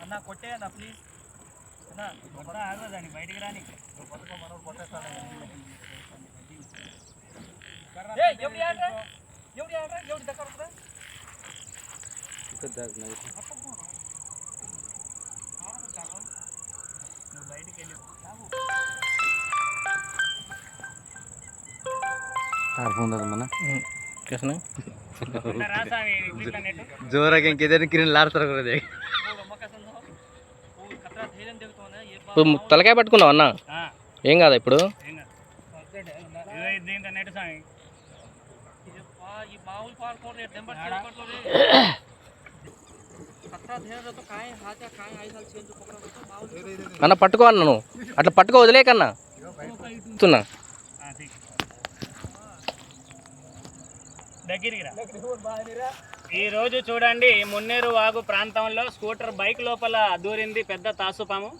అన్న కొట్టేయన్నా ప్లీజ్ అన్న మొత్తం ఆగదండి బయటికి రాని బయటికి వెళ్ళి जोरा के किरण लाडతారు కదా ఇప్పుడు తలకాయ పట్టుకున్నావు అన్న ఏం కాదా ఇప్పుడు అన్న పట్టుకో అన్న నువ్వు అట్లా పట్టుకో వదిలేకన్నా చూస్తున్నా ఈరోజు చూడండి మున్నేరు వాగు ప్రాంతంలో స్కూటర్ బైక్ లోపల దూరింది పెద్ద తాసుపాము.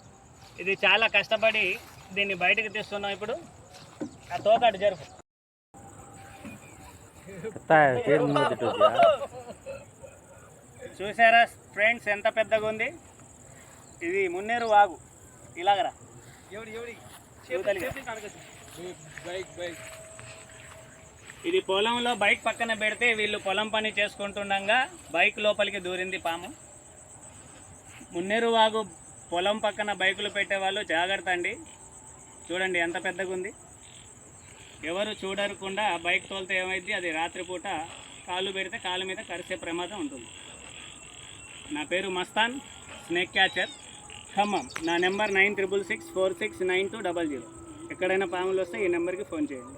ఇది చాలా కష్టపడి దీన్ని బయటకు తీస్తున్నాం. ఇప్పుడు ఆ తోకాడు జరుపు. చూసారా ఫ్రెండ్స్ ఎంత పెద్దగా ఉంది. ఇది మున్నేరు వాగు. ఇలాగరా ఇది పొలంలో బైక్ పక్కన పెడితే వీళ్ళు పొలం పని చేసుకుంటుండగా బైక్ లోపలికి దూరింది పాము. మున్నేరు వాగు పొలం పక్కన బైకులు పెట్టేవాళ్ళు జాగ్రత్త అండి. చూడండి ఎంత పెద్దగా ఉంది. ఎవరు చూడకుండా బైక్ తోలితే ఏమైంది, అది రాత్రిపూట కాళ్ళు పెడితే కాళ్ళ మీద కరిసే ప్రమాదం ఉంటుంది. నా పేరు మస్తాన్, స్నేక్ క్యాచర్, ఖమ్మం. నా నెంబర్ 9666469200. ఎక్కడైనా పాములు వస్తే ఈ నెంబర్కి ఫోన్ చేయండి.